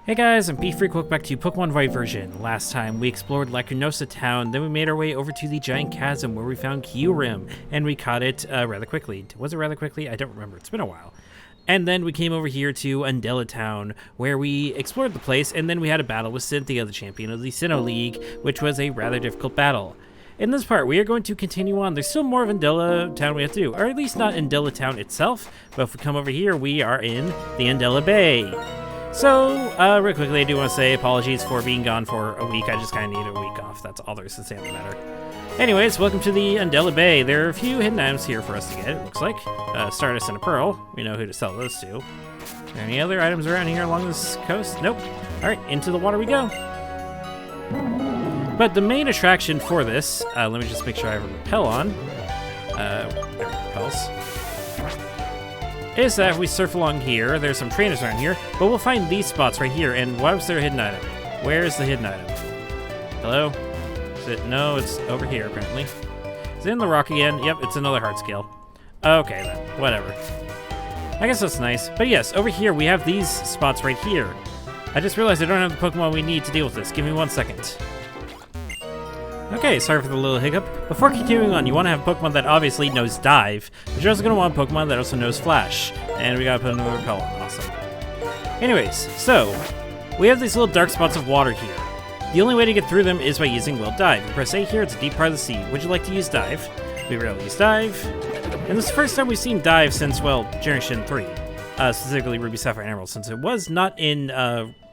Hey guys, I'm Beefreak. Welcome back to Pokemon White version. Last time we explored Lacunosa Town, then we made our way over to the Giant Chasm where we found Kyurem, and we caught it rather quickly. Was it rather quickly? I don't remember. It's been a while. And then we came over here to Undella Town, where we explored the place, and then we had a battle with Cynthia, the champion of the Sinnoh League, which was a rather difficult battle. In this part, we are going to continue on. There's still more of Undella Town we have to do, or at least not Undella Town itself, but if we come over here, we are in the Undella Bay. So, real quickly, I do want to say apologies for being gone for a week. I just kind of need a week off. That's all there is to say on the matter. Anyways, welcome to the Undella Bay. There are a few hidden items here for us to get, it looks like. Stardust and a Pearl. We know who to sell those to. Are there any other items around here along this coast? Nope. Alright, into the water we go. But the main attraction for this, let me just make sure I have a repel on. There repels. Is that if we surf along here, there's some trainers around here, but we'll find these spots right here, and why was there a hidden item? Where is the hidden item? Hello? Is it? No, it's over here, apparently. Is it in the rock again? Yep, it's another heart scale. Okay, then. Whatever. I guess that's nice. But yes, over here, we have these spots right here. I just realized I don't have the Pokemon we need to deal with this. Give me 1 second. Okay, sorry for the little hiccup. Before continuing on, you want to have a Pokemon that obviously knows Dive, but you're also going to want a Pokemon that also knows Flash. And we gotta put another repel on. Awesome. Anyways, so, we have these little dark spots of water here. The only way to get through them is by using Will Dive. You press A here, it's a deep part of the sea. Would you like to use Dive? We rarely use Dive. And this is the first time we've seen Dive since, well, Generation 3. Specifically Ruby, Sapphire, and Emerald, since it was not in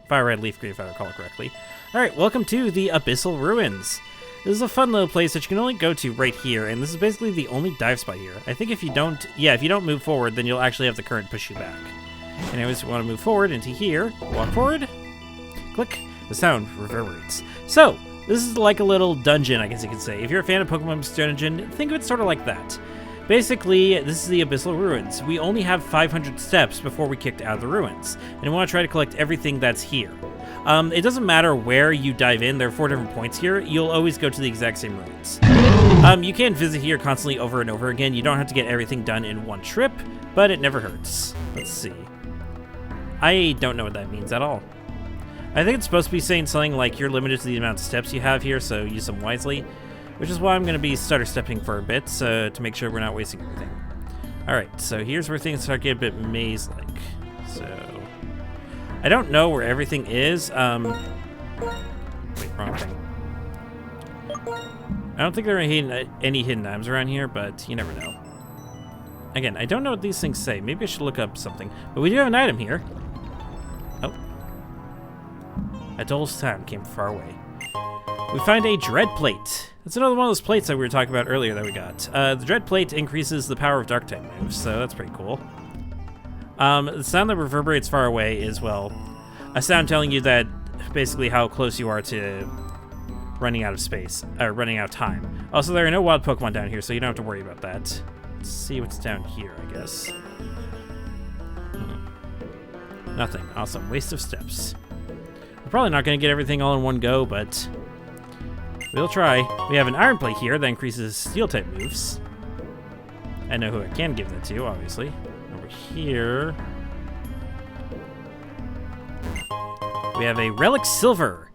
Fire Red, Leaf Green, if I recall correctly. Alright, welcome to the Abyssal Ruins. This is a fun little place that you can only go to right here, and this is basically the only dive spot here. I think if you don't move forward, then you'll actually have the current push you back. Anyways, we want to move forward into here. Walk forward. Click. The sound reverberates. So, this is like a little dungeon, I guess you could say. If you're a fan of Pokemon's Dungeon, think of it sort of like that. Basically, this is the Abyssal Ruins. We only have 500 steps before we kicked out of the ruins, and we want to try to collect everything that's here. It doesn't matter where you dive in, there are 4 different points here, you'll always go to the exact same ruins. You can visit here constantly over and over again, you don't have to get everything done in one trip, but it never hurts. Let's see. I don't know what that means at all. I think it's supposed to be saying something like you're limited to the amount of steps you have here, so use them wisely, which is why I'm going to be stutter stepping for a bit, so to make sure we're not wasting everything. Alright, so here's where things start getting a bit maze-like. So, I don't know where everything is. Wait, wrong thing. I don't think there are any hidden items around here, but you never know. Again, I don't know what these things say. Maybe I should look up something. But we do have an item here. Oh. Adol's Town came far away. We find a Dread Plate. That's another one of those plates that we were talking about earlier that we got. The Dread Plate increases the power of Dark-type moves, so that's pretty cool. The sound that reverberates far away is, well, a sound telling you that basically how close you are to running out of space, or running out of time. Also, there are no wild Pokemon down here, so you don't have to worry about that. Let's see what's down here, I guess. Nothing. Awesome. Waste of steps. We're probably not going to get everything all in one go, but we'll try. We have an Iron Plate here that increases Steel-type moves. I know who I can give that to, obviously. Over here, we have a Relic Silver.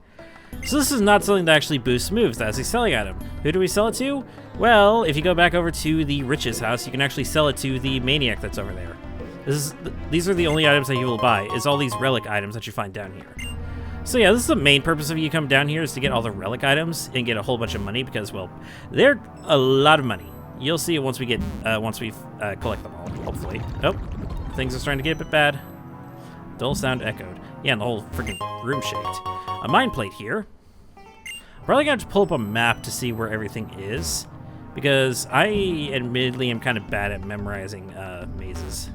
So this is not something that actually boosts moves, that's a selling item. Who do we sell it to? Well, if you go back over to the Rich's house, you can actually sell it to the Maniac that's over there. These are the only items that he will buy, is all these relic items that you find down here. So yeah, this is the main purpose of you come down here, is to get all the relic items and get a whole bunch of money, because, well, they're a lot of money. You'll see it once we get, once we collect them all, hopefully. Oh, things are starting to get a bit bad. Dull sound echoed. Yeah, and the whole freaking room shaked. A Mind Plate here. Probably gonna have to pull up a map to see where everything is, because I admittedly am kind of bad at memorizing mazes.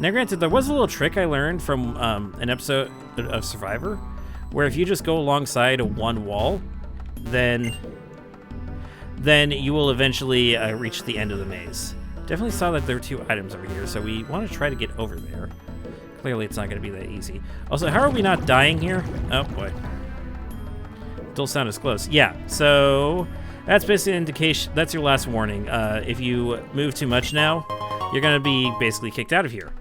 Now granted, there was a little trick I learned from an episode of Survivor, where if you just go alongside one wall, then you will eventually reach the end of the maze. Definitely saw that there were 2 items over here, so we want to try to get over there. Clearly it's not going to be that easy. Also, how are we not dying here? Oh boy. Dull sound is close. Yeah, so that's basically an indication, that's your last warning. If you move too much now, you're going to be basically kicked out of here.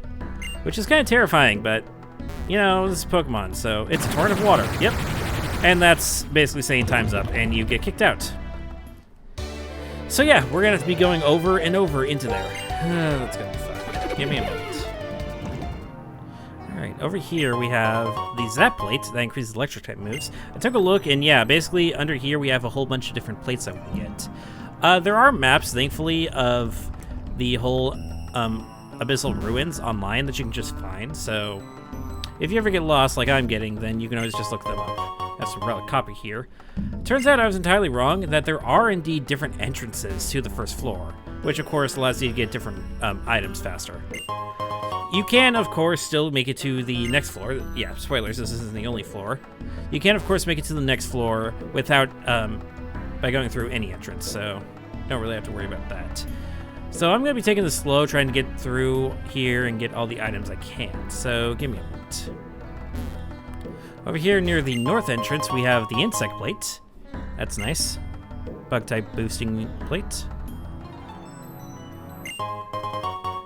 Which is kind of terrifying, but you know, this is Pokemon, so it's a torrent of water. Yep. And that's basically saying time's up, and you get kicked out. So yeah, we're gonna have to be going over and over into there. That's gonna be fun. Give me a moment. Alright, over here we have the Zap plate that increases electric type moves. I took a look, and yeah, basically under here we have a whole bunch of different plates that we can get. There are maps, thankfully, of the whole Abyssal Ruins online that you can just find, so if you ever get lost like I'm getting, then you can always just look them up. That's some relic copy here. Turns out I was entirely wrong, that there are indeed different entrances to the first floor, which of course allows you to get different items faster. You can, of course, still make it to the next floor. Yeah, spoilers, this isn't the only floor. You can, of course, make it to the next floor without, by going through any entrance, so don't really have to worry about that. So I'm going to be taking this slow, trying to get through here and get all the items I can, so give me a moment. Over here near the north entrance, we have the insect plate. That's nice. Bug type boosting plate.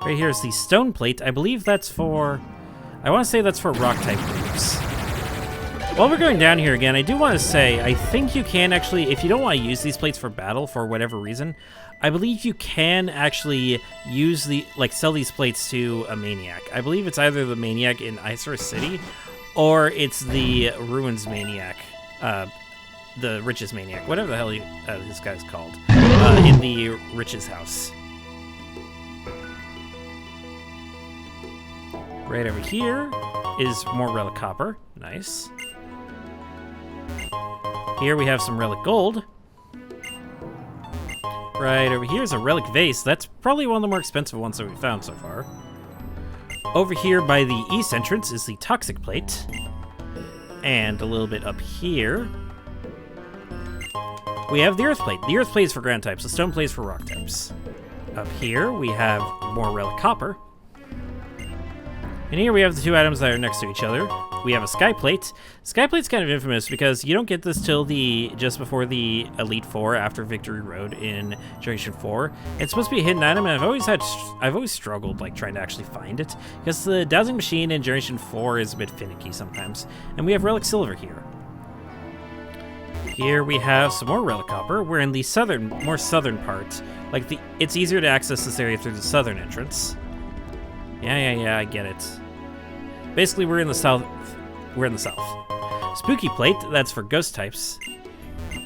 Right here is the stone plate. I believe that's for... I want to say that's for rock type moves. While we're going down here again, I do want to say, I think you can actually, if you don't want to use these plates for battle for whatever reason, I believe you can actually use sell these plates to a maniac. I believe it's either the maniac in Iceru City, or it's the Ruins maniac, the Riches maniac, whatever the hell this guy's called, in the Riches house. Right over here is more relic copper. Nice. Here we have some relic gold. Right over here is a relic vase. That's probably one of the more expensive ones that we've found so far. Over here by the east entrance is the toxic plate. And a little bit up here, we have the earth plate. The earth plate is for ground types, the stone plate is for rock types. Up here we have more relic copper. And here we have the two items that are next to each other. We have a sky plate. Sky plate's kind of infamous because you don't get this till just before the Elite Four after Victory Road in Generation 4. It's supposed to be a hidden item, and I've always struggled trying to actually find it because the dowsing machine in Generation 4 is a bit finicky sometimes. And we have relic silver here. Here we have some more relic copper. We're in the more southern part. It's easier to access this area through the southern entrance. Yeah, I get it. Basically, we're in the south. We're in the south. Spooky plate, that's for ghost types.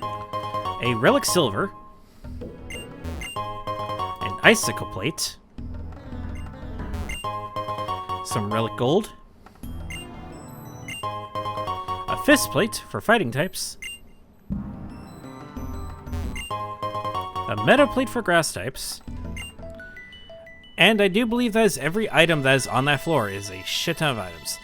A relic silver. An icicle plate. Some relic gold. A fist plate for fighting types. A meadow plate for grass types. And I do believe that is every item that is on that floor. Is a shit ton of items.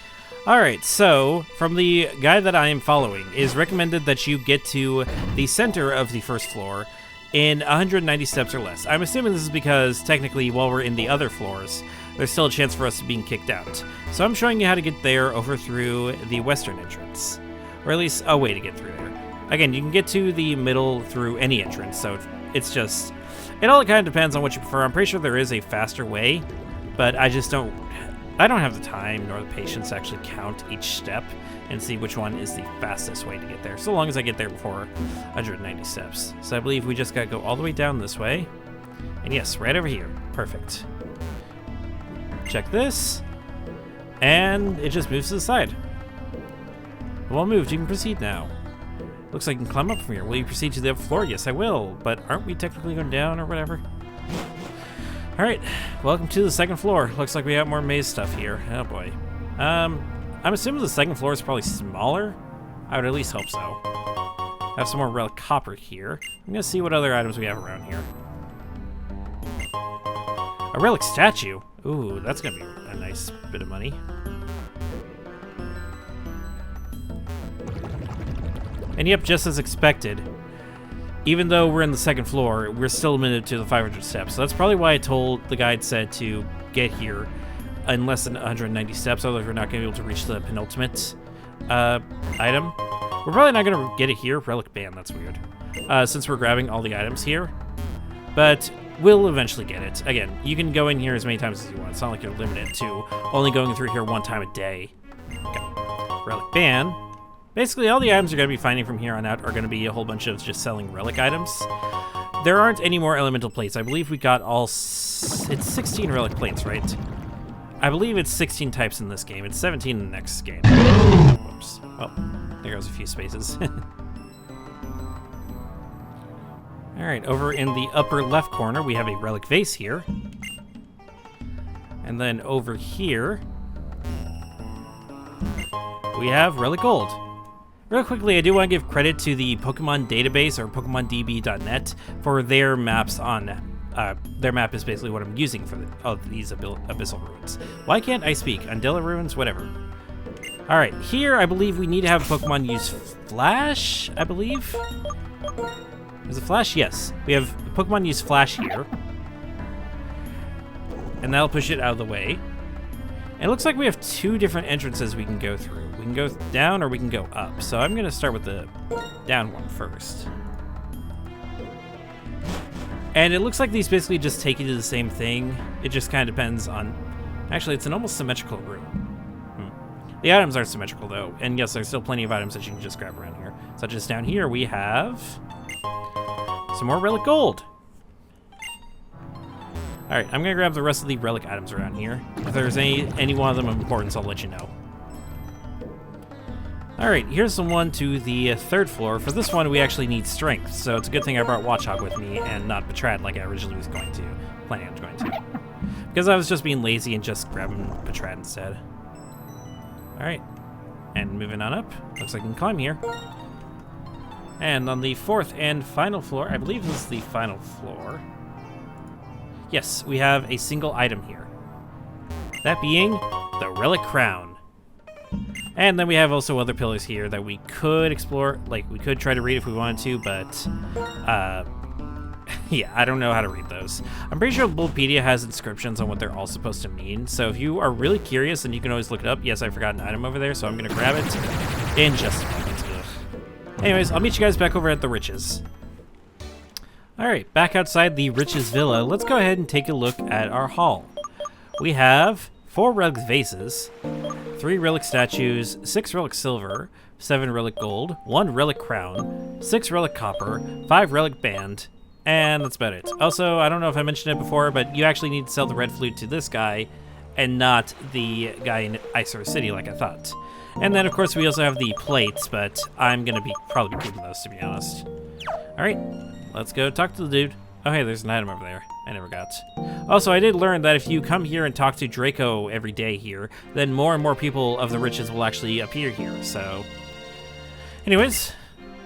Alright, so, from the guide that I am following, it is recommended that you get to the center of the first floor in 190 steps or less. I'm assuming this is because, technically, while we're in the other floors, there's still a chance for us being kicked out. So I'm showing you how to get there over through the western entrance. Or at least a way to get through there. Again, you can get to the middle through any entrance, so it's just... It all kind of depends on what you prefer. I'm pretty sure there is a faster way, but I don't have the time nor the patience to actually count each step and see which one is the fastest way to get there, so long as I get there before 190 steps. So I believe we just gotta go all the way down this way. And yes, right over here. Perfect. Check this. And it just moves to the side. Well moved, you can proceed now. Looks like you can climb up from here. Will you proceed to the upper floor? Yes, I will. But aren't we technically going down or whatever? Alright, welcome to the second floor. Looks like we have more maze stuff here. Oh boy. I'm assuming the second floor is probably smaller. I would at least hope so. Have some more relic copper here. I'm gonna see what other items we have around here. A relic statue. Ooh, that's gonna be a nice bit of money. And yep, just as expected, even though we're in the second floor, we're still limited to the 500 steps. So that's probably why I told the guide said to get here in less than 190 steps, otherwise we're not going to be able to reach the penultimate item. We're probably not going to get it here. Relic band, that's weird. Since we're grabbing all the items here. But we'll eventually get it. Again, you can go in here as many times as you want. It's not like you're limited to only going through here one time a day. Relic band. Basically, all the items you're going to be finding from here on out are going to be a whole bunch of just selling relic items. There aren't any more elemental plates. I believe we got all... It's 16 relic plates, right? I believe it's 16 types in this game. It's 17 in the next game. Whoops. Oh, there goes a few spaces. Alright, over in the upper left corner, we have a relic vase here. And then over here, we have relic gold. Real quickly, I do want to give credit to the Pokemon database, or PokemonDB.net, for their maps on... their map is basically what I'm using for these abyssal ruins. Why can't I speak? Undella ruins? Whatever. Alright, here I believe we need to have Pokemon use Flash, I believe? Is it Flash? Yes. We have Pokemon use Flash here. And that'll push it out of the way. And it looks like we have two different entrances we can go through. We can go down or we can go up. So I'm going to start with the down one first. And it looks like these basically just take you to the same thing. It just kind of depends on... Actually, it's an almost symmetrical room. The items aren't symmetrical, though. And yes, there's still plenty of items that you can just grab around here. Such as down here, we have... some more relic gold. Alright, I'm going to grab the rest of the relic items around here. If there's any one of them of importance, I'll let you know. Alright, here's the one to the third floor. For this one, we actually need strength, so it's a good thing I brought Watchog with me and not Betrad like I originally was planning on going to. Because I was just being lazy and just grabbing Betrad instead. Alright, and moving on up. Looks like I can climb here. And on the fourth and final floor, I believe this is the final floor. Yes, we have a single item here. That being the Relic Crown. And then we have also other pillars here that we could explore. Like, we could try to read if we wanted to, but... yeah, I don't know how to read those. I'm pretty sure Bulbapedia has inscriptions on what they're all supposed to mean. So if you are really curious, then you can always look it up. Yes, I forgot an item over there, so I'm going to grab it in just a moment. Anyways, I'll meet you guys back over at the Riches. Alright, back outside the Riches Villa, let's go ahead and take a look at our haul. We have 4 relic vases, 3 relic statues, 6 relic silver, 7 relic gold, 1 relic crown, 6 relic copper, 5 relic band, and that's about it. Also, I don't know if I mentioned it before, but you actually need to sell the red flute to this guy and not the guy in Icer City like I thought. And then, of course, we also have the plates, but I'm going to probably be keeping those, to be honest. Alright, let's go talk to the dude. Oh, hey, there's an item over there I never got. Also, I did learn that if you come here and talk to Draco every day here, then more and more people of the Riches will actually appear here, so... Anyways,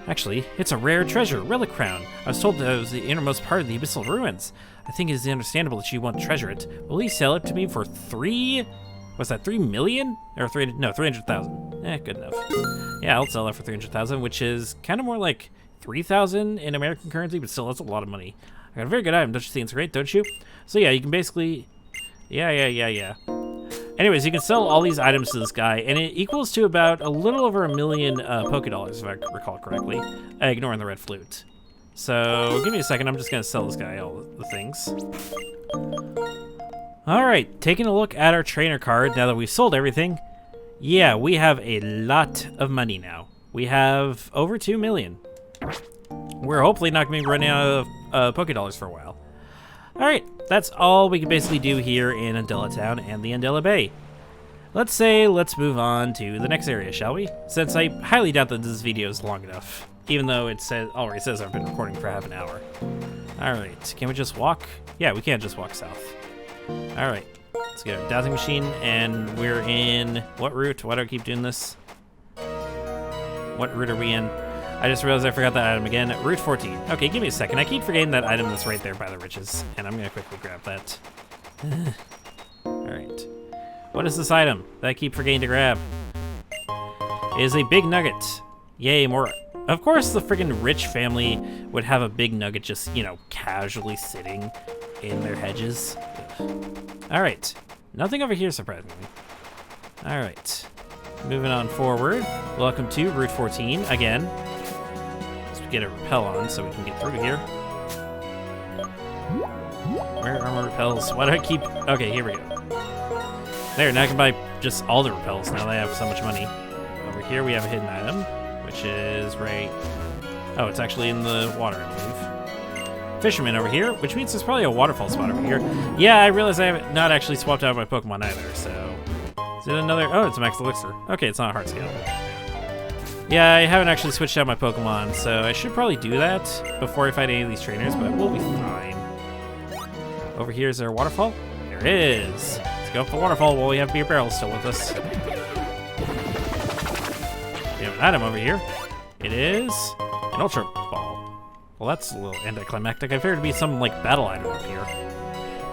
actually, it's a rare treasure, Relic Crown. I was told that it was the innermost part of the Abyssal Ruins. I think it is understandable that you want to treasure it. Will you sell it to me for 3... What's that, 3 million? Or 300,000. Good enough. Yeah, I'll sell that for 300,000, which is kind of more like 3,000 in American currency, but still, that's a lot of money. I got a very good item, don't you think it's great, don't you? So yeah, you can basically... Yeah. Anyways, you can sell all these items to this guy, and it equals to about a little over $1 million Poké-Dollars, if I recall correctly, ignoring the red flute. So, give me a second, I'm just going to sell this guy all the things. Alright, taking a look at our trainer card now that we've sold everything. Yeah, we have a lot of money now. We have over 2 million. We're hopefully not going to be running out of Poké-Dollars for a while. Alright, that's all we can basically do here in Undella Town and the Undella Bay. Let's move on to the next area, shall we? Since I highly doubt that this video is long enough, even though it already says I've been recording for half an hour. Alright, can we just walk? Yeah, we can't just walk south. Alright, let's get our dowsing machine, and we're in... What route? Why do I keep doing this? What route are we in? I just realized I forgot that item again. Route 14. Okay, give me a second. I keep forgetting that item that's right there by the Riches, and I'm going to quickly grab that. Alright. What is this item that I keep forgetting to grab? It is a big nugget. Yay, more... Of course the friggin' rich family would have a big nugget just, you know, casually sitting in their hedges. Alright. Nothing over here, surprisingly. Alright. Moving on forward. Welcome to Route 14 again. Let's get a rappel on so we can get through here. Where are my rappels? Why do I keep... Okay, here we go. There, now I can buy just all the rappels now that I have so much money. Over here we have a hidden item, which is right... Oh, it's actually in the water, I believe. Fisherman over here, which means there's probably a waterfall spot over here. Yeah, I realize I have not actually swapped out my Pokemon either, so... Is it another... Oh, it's a Max Elixir. Okay, it's not a hard scale. Yeah, I haven't actually switched out my Pokemon, so I should probably do that before I fight any of these trainers, but we'll be fine. Over here, is there a waterfall? There is. Let's go up the waterfall while we have Beer Barrel still with us. We have an item over here. It is an Ultra Ball. Well, that's a little anticlimactic. I figured it'd be some, like, battle item up here.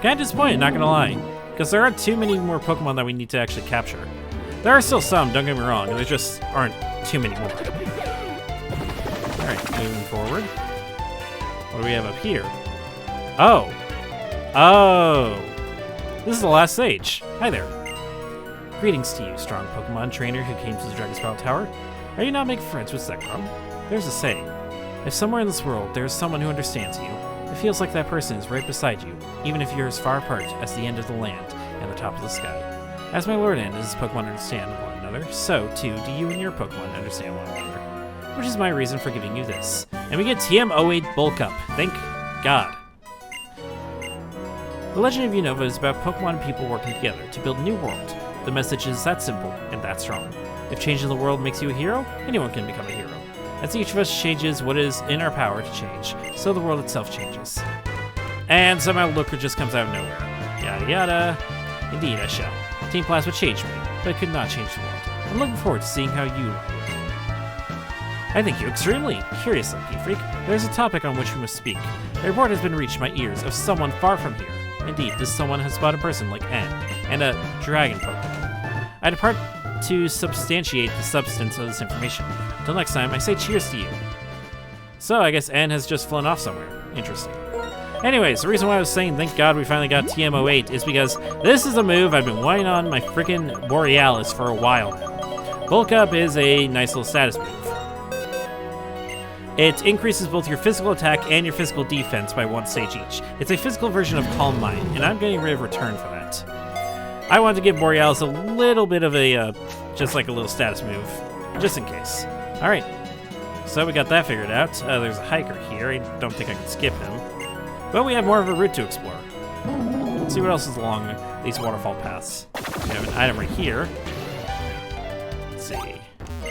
Kinda disappointed, not gonna lie, because there aren't too many more Pokemon that we need to actually capture. There are still some, don't get me wrong, there just aren't too many more. Alright, moving forward. What do we have up here? Oh! Oh! This is the last stage. Hi there. Greetings to you, strong Pokemon trainer who came to the Dragon's Battle Tower. Are you not making friends with Zekrom? There's a saying. If somewhere in this world there is someone who understands you, it feels like that person is right beside you, even if you're as far apart as the end of the land and the top of the sky. As my lord and his Pokemon understand one another, so, too, do you and your Pokemon understand one another. Which is my reason for giving you this. And we get TM08 Bulk Up. Thank God. The Legend of Unova is about Pokemon and people working together to build a new world. The message is that simple and that strong. If changing the world makes you a hero, anyone can become a hero. As each of us changes what is in our power to change, so the world itself changes. And somehow Looker just comes out of nowhere. Yada yada. Indeed, I shall. Team Plasma changed me, but it could not change the world. I'm looking forward to seeing how you like it. I think you extremely. Curiously, P-Freak, there's a topic on which we must speak. A report has been reached my ears of someone far from here. Indeed, this someone has spotted a person like N, and a dragon Pokemon. I depart to substantiate the substance of this information. Until next time, I say cheers to you. So, I guess N has just flown off somewhere. Interesting. Anyways, the reason why I was saying thank God we finally got TM08 is because this is a move I've been whining on my freaking Borealis for a while now. Bulk Up is a nice little status move. It increases both your physical attack and your physical defense by 1 stage each. It's a physical version of Calm Mind, and I'm getting rid of Return for that. I wanted to give Borealis a little bit of a, just like a little status move, just in case. Alright, so we got that figured out. There's a hiker here. I don't think I can skip him. But we have more of a route to explore. Let's see what else is along these waterfall paths. We have an item right here. Let's see.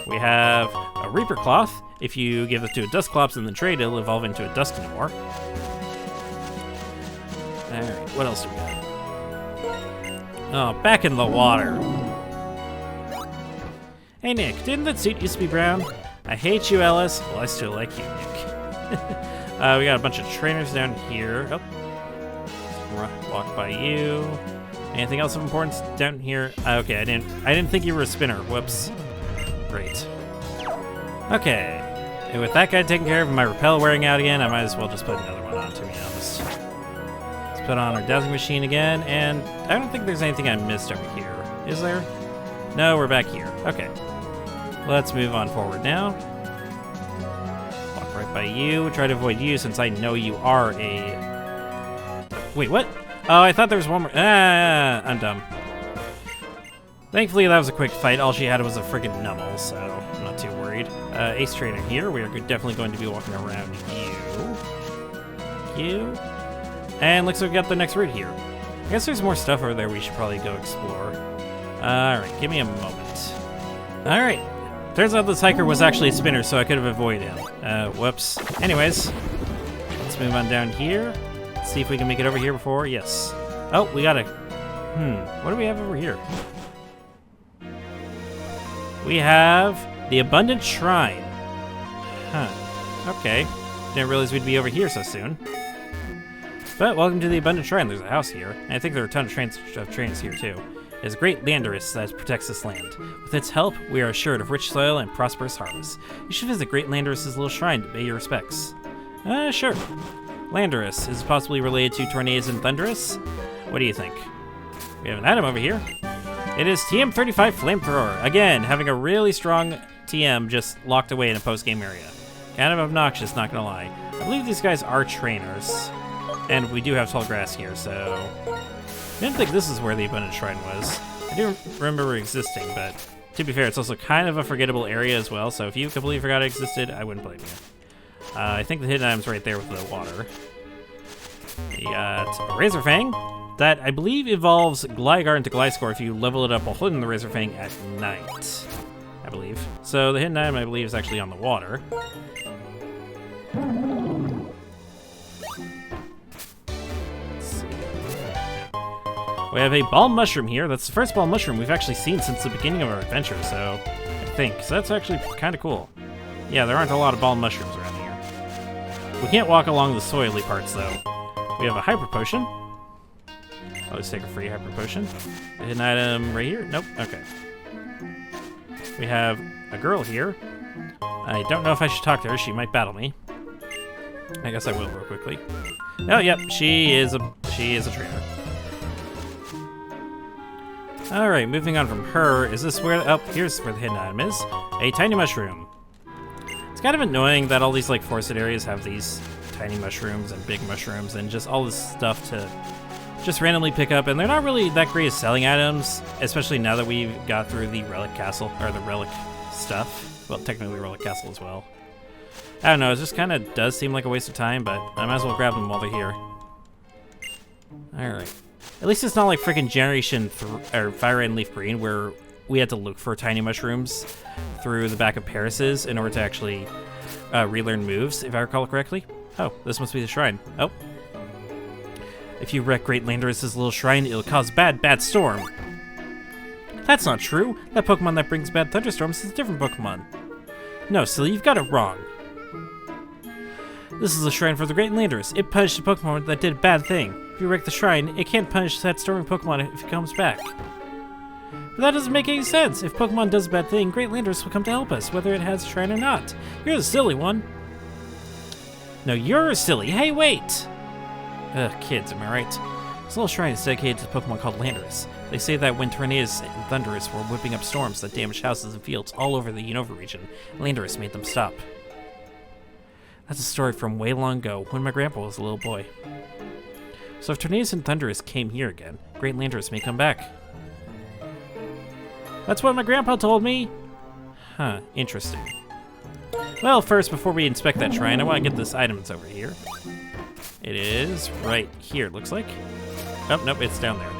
We have a Reaper Cloth. If you give it to a Dusclops in the trade, it'll evolve into a Dusknoir. Alright, what else do we got? Oh, back in the water. Hey Nick, didn't that suit used to be brown? I hate you, Ellis. Well, I still like you, Nick. We got a bunch of trainers down here. Oh, walk by you. Anything else of importance down here? Okay, I didn't think you were a spinner. Whoops. Great. Okay, and with that guy taken care of and my repel wearing out again, I might as well just put another one on, to be honest. Let's put on our dowsing machine again, and I don't think there's anything I missed over here. Is there? No, we're back here. Okay. Let's move on forward now. Right by you. Try to avoid you since I know you are a... Wait, what? Oh, I thought there was one more. I'm dumb. Thankfully, that was a quick fight. All she had was a friggin' Numble, so I'm not too worried. Ace Trainer here. We are definitely going to be walking around you. And looks like we got the next route here. I guess there's more stuff over there we should probably go explore. Alright, give me a moment. Alright. Turns out this hiker was actually a spinner, so I could have avoided him. Whoops. Anyways, let's move on down here. Let's see if we can make it over here before. Yes. Oh, we got a... what do we have over here? We have the Abundant Shrine. Huh. Okay. Didn't realize we'd be over here so soon. But welcome to the Abundant Shrine. There's a house here. And I think there are a ton of trains here, too. It is a great Landorus that protects this land. With its help, we are assured of rich soil and prosperous harvests. You should visit Great Landorus' little shrine to pay your respects. Sure. Landorus is possibly related to Tornadus and Thundurus. What do you think? We have an item over here. It is TM35 Flamethrower. Again, having a really strong TM just locked away in a post-game area. Kind of obnoxious, not gonna lie. I believe these guys are trainers. And we do have tall grass here, so... I didn't think this is where the Abundant Shrine was. I do remember existing, but To be fair, it's also kind of a forgettable area as well, so if you completely forgot it existed, I wouldn't blame you. I think the hidden item's right there with the water. You got Razor Fang. That, I believe, evolves Gligar into Gliscor if you level it up while holding the Razor Fang at night. I believe. So the hidden item, I believe, is actually on the water. Let's see. We have a Ball Mushroom here. That's the first Ball Mushroom we've actually seen since the beginning of our adventure, so I think. So that's actually kind of cool. Yeah, there aren't a lot of Ball Mushrooms around here. We can't walk along the soily parts, though. We have a Hyper Potion. I'll just take a free Hyper Potion. The hidden item right here? Nope. Okay. We have a girl here. I don't know if I should talk to her. She might battle me. I guess I will real quickly. Oh, yep. She is a trainer. All right, moving on from her. Is this where? Oh, here's where the hidden item is. A tiny mushroom. It's kind of annoying that all these like forested areas have these tiny mushrooms and big mushrooms and just all this stuff to just randomly pick up, and they're not really that great at selling items, especially now that we've got through the Relic Castle, or the Relic stuff. Well, technically Relic Castle as well. I don't know, it just kind of does seem like a waste of time, but I might as well grab them while they're here. Alright. At least it's not like freaking Generation or Fire Red and Leaf Green, where we had to look for tiny mushrooms through the back of Paris's in order to actually relearn moves, if I recall correctly. Oh, this must be the shrine. Oh. If you wreck Great Landorus' little shrine, it'll cause bad storm. That's not true. That Pokemon that brings bad thunderstorms is a different Pokemon. No, silly, you've got it wrong. This is a shrine for the Great Landorus. It punished a Pokemon that did a bad thing. If you wreck the shrine, it can't punish that storming Pokemon if it comes back. But that doesn't make any sense. If Pokemon does a bad thing, Great Landorus will come to help us, whether it has a shrine or not. You're the silly one. No, you're silly. Hey, wait! Ugh, kids, am I right? This little shrine is dedicated to the Pokemon called Landorus. They say that when tornadoes and thunderous were whipping up storms that damaged houses and fields all over the Unova region, Landorus made them stop. That's a story from way long ago, when my grandpa was a little boy. So if tornadoes and thunderous came here again, Great Landorus may come back. That's what my grandpa told me! Huh, interesting. Well, first, before we inspect that shrine, I want to get this item that's over here. It is right here, it looks like. Oh, nope, it's down there.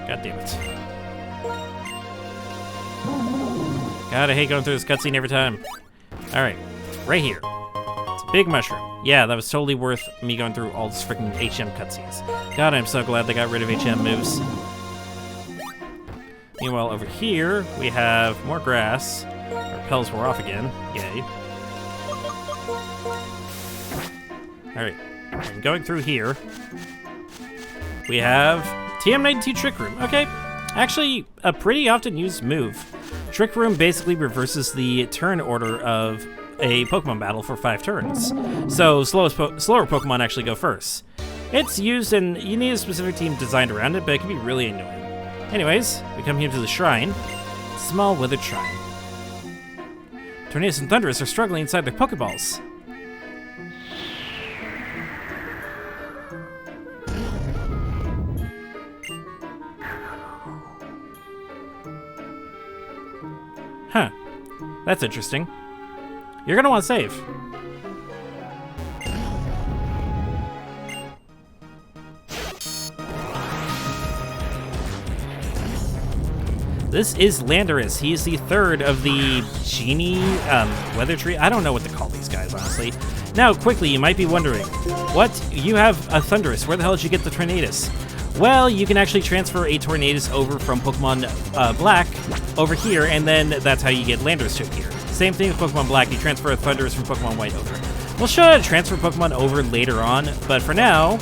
God damn it. God, I hate going through this cutscene every time. Alright, right here. It's a big mushroom. Yeah, that was totally worth me going through all this freaking HM cutscenes. God, I'm so glad they got rid of HM moves. Meanwhile, over here, we have more grass. Our petals were off again. Yay. Alright. And going through here, we have TM92 Trick Room. Okay, actually a pretty often used move. Trick Room basically reverses the turn order of a Pokemon battle for 5 turns. So slower Pokemon actually go first. It's used and you need a specific team designed around it, but it can be really annoying. Anyways, we come here to the shrine. Small withered shrine. Tornadoes and Thunderous are struggling inside their Pokeballs. Huh. That's interesting. You're gonna want to save. This is Landorus. He is the third of the genie weather tree. I don't know what to call these guys, honestly. Now, quickly, you might be wondering, what? You have a Thunderous. Where the hell did you get the Tornadus? Well, you can actually transfer a Tornadus over from Pokemon Black over here, and then that's how you get Landorus to appear. Same thing with Pokemon Black. You transfer a Thunderous from Pokemon White over. We'll show how to transfer Pokemon over later on, but for now,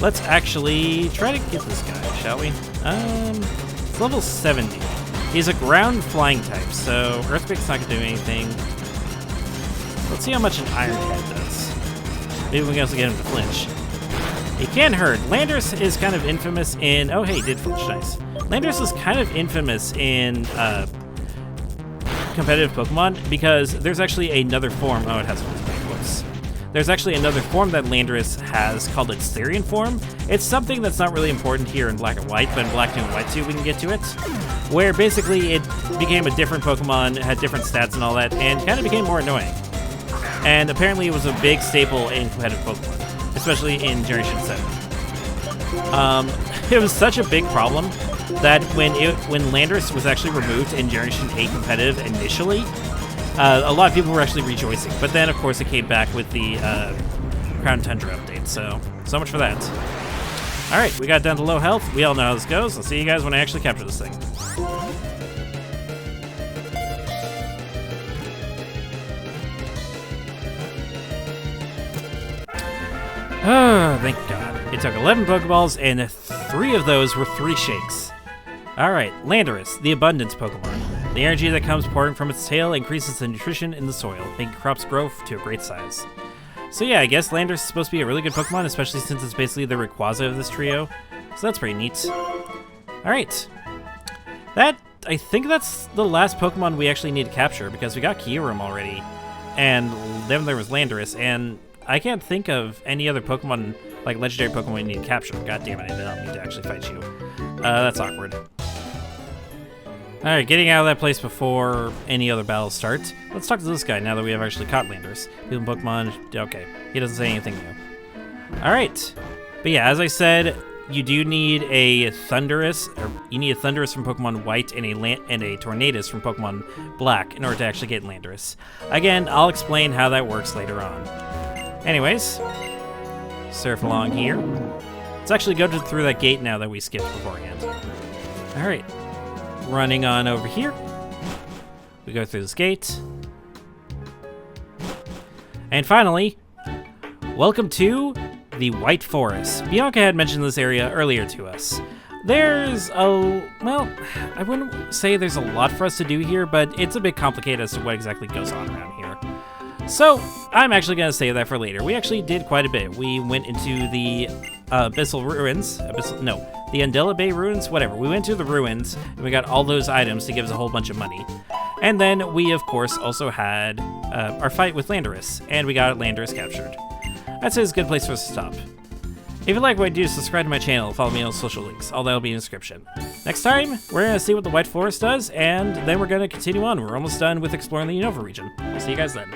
let's actually try to get this guy, shall we? It's level 70. He's a ground flying type, so Earthquake's not gonna do anything. Let's see how much an Iron Head does. Maybe we can also get him to flinch. He can hurt. Landorus is kind of infamous in... Oh, hey, he did flinch. Nice. Landorus is kind of infamous in competitive Pokemon because there's actually another form. Oh, it has a whoops. there's actually another form that Landorus has called its Therian form. It's something that's not really important here in Black and White, but in Black 2 and White 2 we can get to it. Where basically it became a different Pokemon, had different stats and all that, and kind of became more annoying. And apparently it was a big staple in competitive Pokemon, especially in Generation 7. It was such a big problem that when Landorus was actually removed in Generation 8 competitive initially, a lot of people were actually rejoicing. But then, of course, it came back with the Crown Tundra update, so much for that. Alright, we got down to low health. We all know how this goes. I'll see you guys when I actually capture this thing. Oh, thank God. It took 11 Pokeballs, and 3 of those were 3 shakes. Alright, Landorus, the Abundance Pokemon. The energy that comes pouring from its tail increases the nutrition in the soil, making crops grow to a great size. So yeah, I guess Landorus is supposed to be a really good Pokemon, especially since it's basically the Rayquaza of this trio. So that's pretty neat. Alright. I think that's the last Pokemon we actually need to capture, because we got Kyurem already. And then there was Landorus, and I can't think of any other Pokemon, like legendary Pokemon we need to capture. God damn it, I don't need to actually fight you. That's awkward. Alright, getting out of that place before any other battles start. Let's talk to this guy now that we have actually caught Landorus. Even Pokemon, okay, he doesn't say anything new. Alright, but yeah, as I said, you do need a Thundurus, or you need a Thundurus from Pokemon White and a Tornadus from Pokemon Black in order to actually get Landorus. Again, I'll explain how that works later on. Anyways, surf along here. Let's actually go through that gate now that we skipped beforehand. Alright. Running on over here. We go through this gate. And finally, welcome to the White Forest. Bianca had mentioned this area earlier to us. There's well, I wouldn't say there's a lot for us to do here, but it's a bit complicated as to what exactly goes on around here. So, I'm actually going to save that for later. We actually did quite a bit. We went into the Abyssal Ruins. The Undella Bay Ruins? Whatever. We went to the ruins, and we got all those items to give us a whole bunch of money. And then we, of course, also had our fight with Landorus, and we got Landorus captured. I'd say it's a good place for us to stop. If you like what I do, subscribe to my channel, follow me on social links. All that will be in the description. Next time, we're going to see what the White Forest does, and then we're going to continue on. We're almost done with exploring the Unova region. I'll see you guys then.